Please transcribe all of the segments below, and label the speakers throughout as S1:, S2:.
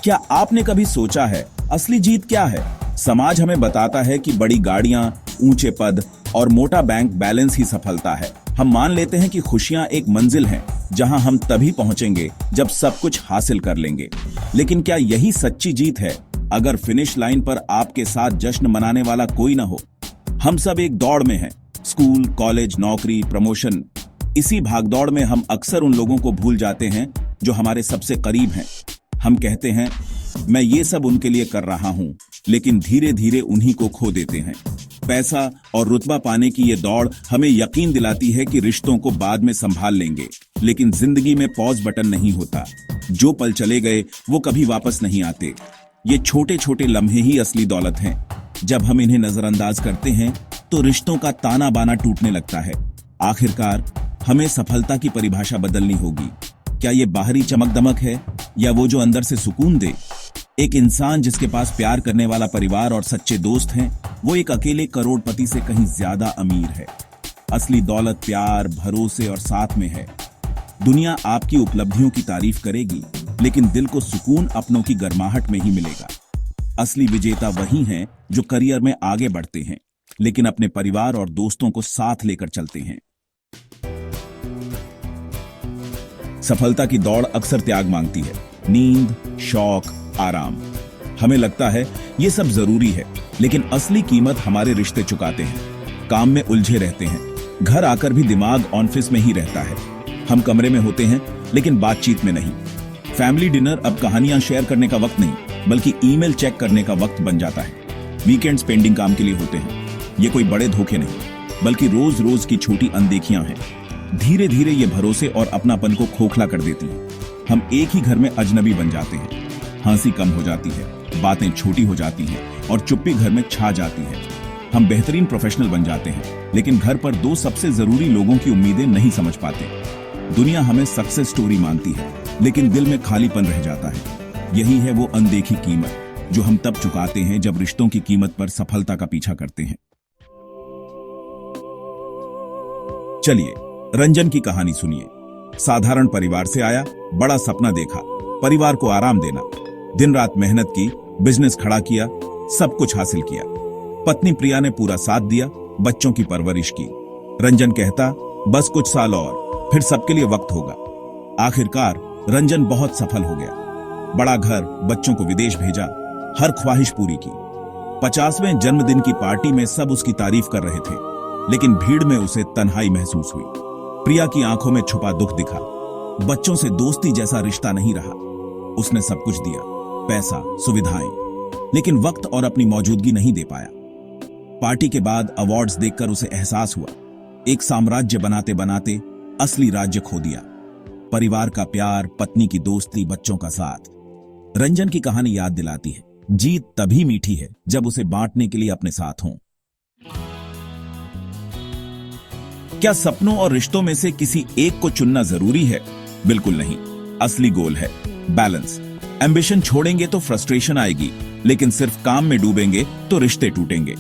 S1: क्या आपने कभी सोचा है असली जीत क्या है? समाज हमें बताता है कि बड़ी गाड़ियां, ऊंचे पद और मोटा बैंक बैलेंस ही सफलता है। हम मान लेते हैं कि खुशियां एक मंजिल है जहां हम तभी पहुंचेंगे जब सब कुछ हासिल कर लेंगे। लेकिन क्या यही सच्ची जीत है अगर फिनिश लाइन पर आपके साथ जश्न मनाने वाला कोई ना हो? हम सब एक दौड़ में हैं, स्कूल, कॉलेज, नौकरी, प्रमोशन। इसी भागदौड़ में हम अक्सर उन लोगों को भूल जाते हैं जो हमारे सबसे करीब हैं। हम कहते हैं मैं ये सब उनके लिए कर रहा हूं, लेकिन धीरे धीरे उन्हीं को खो देते हैं। पैसा और रुतबा पाने की ये दौड़ हमें यकीन दिलाती है कि रिश्तों को बाद में संभाल लेंगे, लेकिन जिंदगी में पॉज बटन नहीं होता। जो पल चले गए वो कभी वापस नहीं आते। ये छोटे छोटे लम्हे ही असली दौलत हैं। जब हम इन्हें नजरअंदाज करते हैं तो रिश्तों का ताना बाना टूटने लगता है। आखिरकार हमें सफलता की परिभाषा बदलनी होगी। क्या ये बाहरी चमक दमक है या वो जो अंदर से सुकून दे? एक इंसान जिसके पास प्यार करने वाला परिवार और सच्चे दोस्त हैं, वो एक अकेले करोड़पति से कहीं ज्यादा अमीर है। असली दौलत प्यार, भरोसे और साथ में है। दुनिया आपकी उपलब्धियों की तारीफ करेगी, लेकिन दिल को सुकून अपनों की गर्माहट में ही मिलेगा। असली विजेता वही हैं जो करियर में आगे बढ़ते हैं, लेकिन अपने परिवार और दोस्तों को साथ लेकर चलते हैं। सफलता की दौड़ अक्सर त्याग मांगती है। नींद, शौक, आराम। हमें लगता है ये सब जरूरी है, लेकिन असली कीमत हमारे रिश्ते चुकाते हैं। काम में उलझे रहते हैं, घर आकर भी दिमाग ऑफिस में ही रहता है। हम कमरे में होते हैं लेकिन बातचीत में नहीं। फैमिली डिनर अब कहानियां शेयर करने का वक्त नहीं, बल्कि ईमेल चेक करने का वक्त बन जाता है। वीकेंड्स पेंडिंग काम के लिए होते हैं। ये कोई बड़े धोखे नहीं, बल्कि रोज रोज की छोटी अनदेखियां हैं। धीरे धीरे ये भरोसे और अपनापन को खोखला कर देती है। हम एक ही घर में अजनबी बन जाते हैं। हंसी कम हो जाती है, बातें छोटी हो जाती हैं और चुप्पी घर में छा जाती है। हम बेहतरीन प्रोफेशनल बन जाते हैं, लेकिन घर पर दो सबसे जरूरी लोगों की उम्मीदें नहीं समझ पाते। दुनिया हमें सक्सेस स्टोरी मानती है, लेकिन दिल में खालीपन रह जाता है। यही है वो अनदेखी कीमत जो हम तब चुकाते हैं जब रिश्तों की कीमत पर सफलता का पीछा करते हैं। चलिए रंजन की कहानी सुनिए। साधारण परिवार से आया, बड़ा सपना देखा, परिवार को आराम देना। दिन रात मेहनत की, बिजनेस खड़ा किया, सब कुछ हासिल किया। पत्नी प्रिया ने पूरा साथ दिया, बच्चों की परवरिश की। रंजन कहता बस कुछ साल और, फिर सबके लिए वक्त होगा। आखिरकार रंजन बहुत सफल हो गया। बड़ा घर, बच्चों को विदेश भेजा, हर ख्वाहिश पूरी की। 50वें जन्मदिन की पार्टी में सब उसकी तारीफ कर रहे थे, लेकिन भीड़ में उसे तन्हाई महसूस हुई। प्रिया की आंखों में छुपा दुख दिखा। बच्चों से दोस्ती जैसा रिश्ता नहीं रहा। उसने सब कुछ दिया, पैसा, सुविधाएं, लेकिन वक्त और अपनी मौजूदगी नहीं दे पाया। पार्टी के बाद अवार्ड्स देखकर उसे एहसास हुआ, एक साम्राज्य बनाते बनाते असली राज्य खो दिया। परिवार का प्यार, पत्नी की दोस्ती, बच्चों का साथ। रंजन की कहानी याद दिलाती है, जीत तभी मीठी है जब उसे बांटने के लिए अपने साथ हों। क्या सपनों और रिश्तों में से किसी एक को चुनना जरूरी है? बिल्कुल नहीं। असली गोल है बैलेंस। एम्बिशन छोड़ेंगे तो फ्रस्ट्रेशन आएगी, लेकिन सिर्फ काम में डूबेंगे तो रिश्ते टूटेंगे।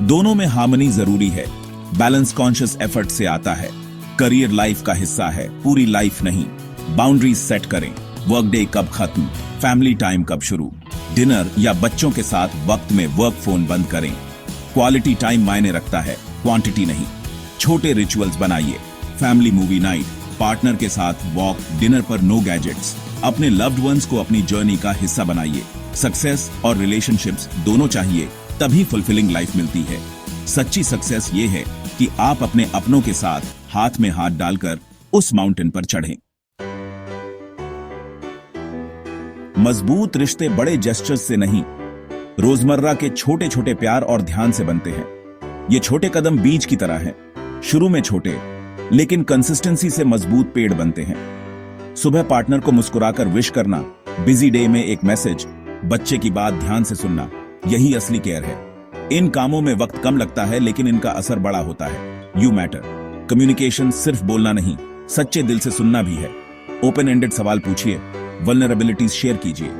S1: दोनों में हार्मनी जरूरी है। बैलेंस कॉन्शियस एफर्ट से आता है। करियर लाइफ का हिस्सा है, पूरी लाइफ नहीं। बाउंड्रीज सेट करें। वर्क डे कब खत्म, फैमिली टाइम कब शुरू। डिनर या बच्चों के साथ वक्त में वर्क फोन बंद करें। क्वालिटी टाइम मायने रखता है, क्वांटिटी नहीं। छोटे रिचुअल्स बनाइए, फैमिली मूवी नाइट, पार्टनर के साथ वॉक, डिनर पर नो गैजेट्स। अपने लव्ड वंस को अपनी जर्नी का हिस्सा बनाइए। सक्सेस और रिलेशनशिप्स दोनों चाहिए, तभी फुलफिलिंग लाइफ मिलती है। सच्ची सक्सेस ये है कि आप अपने अपनों के साथ हाथ में हाथ डालकर उस माउंटेन पर चढ़ें। मजबूत रिश्ते बड़े जेस्चर्स से नहीं, रोजमर्रा के छोटे छोटे प्यार और ध्यान से बनते हैं। ये छोटे कदम बीज की तरह हैं, शुरू में छोटे, लेकिन कंसिस्टेंसी से मजबूत पेड़ बनते हैं। सुबह पार्टनर को मुस्कुराकर विश करना, बिजी डे में एक मैसेज, बच्चे की बात ध्यान से सुनना, यही असली केयर है। इन कामों में वक्त कम लगता है, लेकिन इनका असर बड़ा होता है। You matter. कम्युनिकेशन सिर्फ बोलना नहीं, सच्चे दिल से सुनना भी है। ओपन एंडेड सवाल पूछिए, वल्नरेबिलिटीज शेयर कीजिए।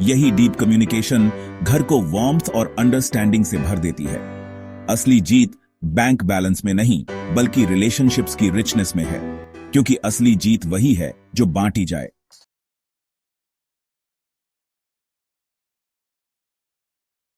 S1: यही डीप कम्युनिकेशन घर को वार्मथ और अंडरस्टैंडिंग से भर देती है। असली जीत बैंक बैलेंस में नहीं, बल्कि रिलेशनशिप्स की रिचनेस में है, क्योंकि असली जीत वही है जो बांटी जाए।